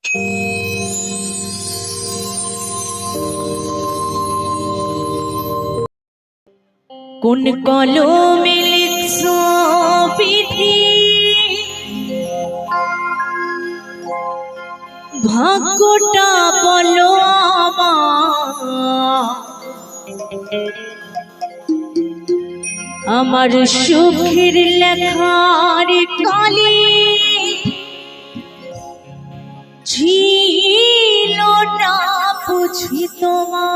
কোন কলমে লিখছো বিধি, ভাগ্যটা বলো আমার সুখের লেখার কালি ছিল না বুঝি তোমার।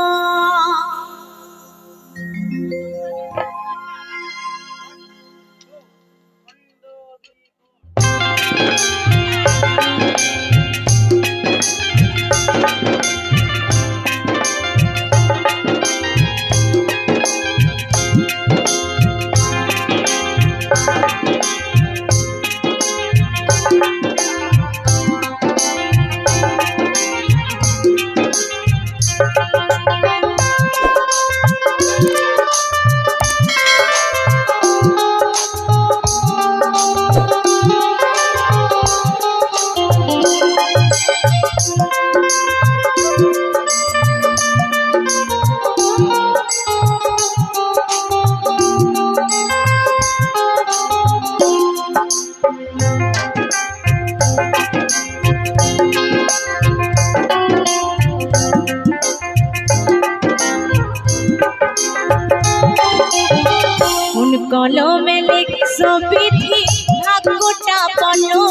কলমে লিখছো বিধি, ভাগ্যটা বলো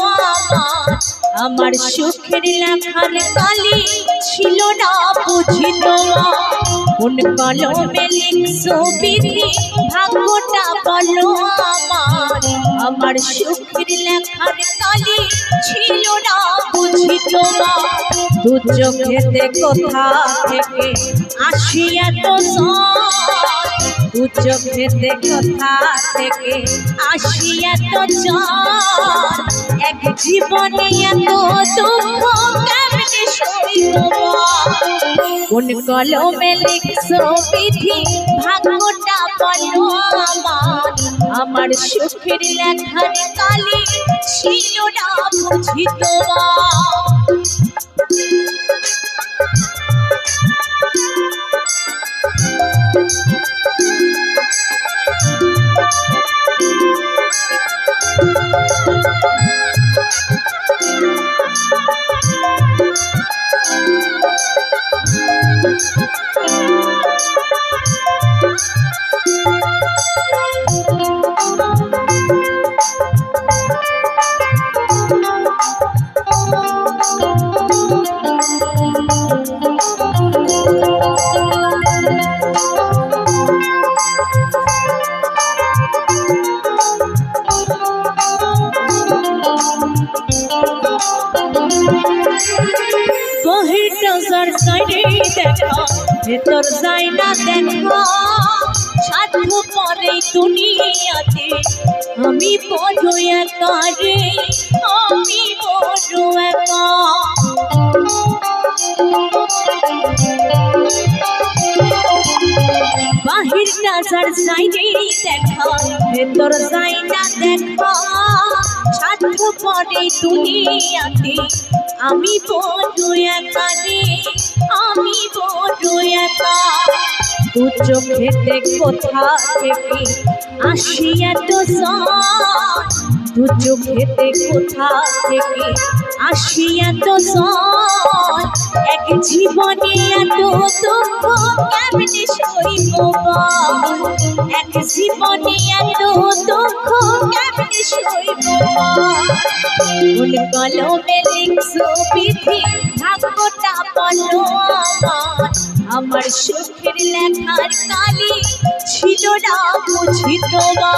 আমার সুখের লেখার কালি ছিল না বুঝি তোমার। কোন কলমে লিখছো বিধি, ভাগ্যটা বলো আমার সুখের লেখার কালি ছিল না বুঝি তোমার। দু চোখেতে কোথা থেকে আসি এত দু চোখেতে কোথা থেকে আসি এত এক জীবনে এত দুঃখ কেমনে সইব। কোন কলমে লিখছো বিধি, ভাগ্যটা বলো আমার সুখের লেখার কালি ছিল না বুঝি তোমার। বহিরটা সাইডে দেখা, ভেতর যায় না দেখা, সাধ্য পরে দুনিয়াতে আমি বড় একা রে, আমি বড় একা। বাহিরটা সাইডে দেখা, ভেতর যায় না দেখা, সাধ্য পরে দুনিয়াতে আমি বড় একা রে, আমি বড় একা। দু চোখেতে কোথা থেকে আসি এত দু চোখেতে কোথা থেকে আসি এত এক জীবনে এত দুঃখ কেমনে সইব। এক জীবনে এত দুঃখ কেমনে সইব। কোন কলমে লিখছো বিধি, ভাগ্যটা বলো আমার সুখের লেখার কালি ছিল না বুঝি তোমার।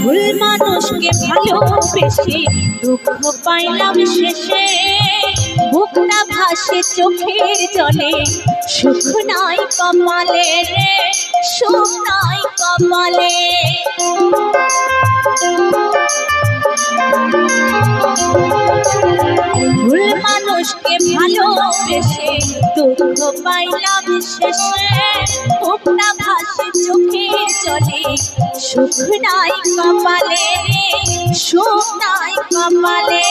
ভুল মানুষ মানুষকে ভালোবেসে দুঃখ পাইলাম শেষে বুকটা ভাসে চোখের জলে সুখ নাই কপালে রে সুখ নাই কপালে ভুল মানুষকে ভালোবেসে দুঃখ পাইলাম শেষে বুকটা ভাসে চোখের জলে সুখ নাই কপালে রে সুখ নাই কপালে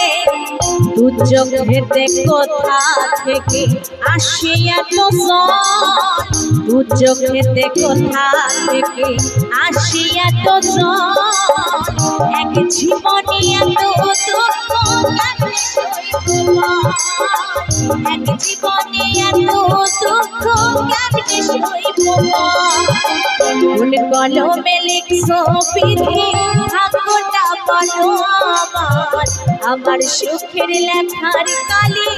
দু চোখেতে কোথা থেকে আসে এত জল দু চোখেতে কোথা থেকে আসে এত জল এক জীবনে এত দুঃখ এক জীবনে এত দুঃখ কেমনে সইব কোন কলমে লিখছো বিধি ভাগ্যটা বলো আমার সুখের লেখার কালি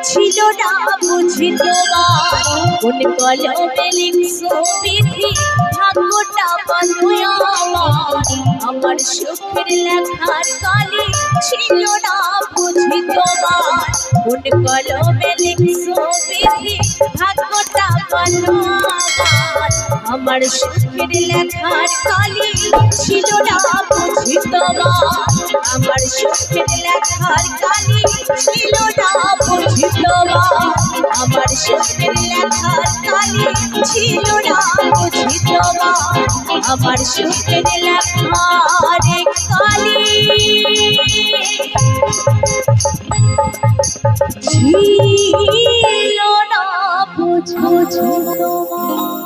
ছিল না বুঝি তোমার কোন কলমে লিখছো বিধি ভাগ্যটা বলো আমার সুখের লেখার কালি ছিল না বুঝি তোমার কোন কলমে লিখছো বিধি ভাগ্যটা বলো আমার সুখের লেখার কালি ছিল না বুঝি তোমার আমার সুখের লেখার কালি ছিল না বুঝি তোমার আমার সুখের লেখার কালি ছিল না বুঝি তোমার আমার সুখের লেখার কালি ছিল না বুঝি তোমার।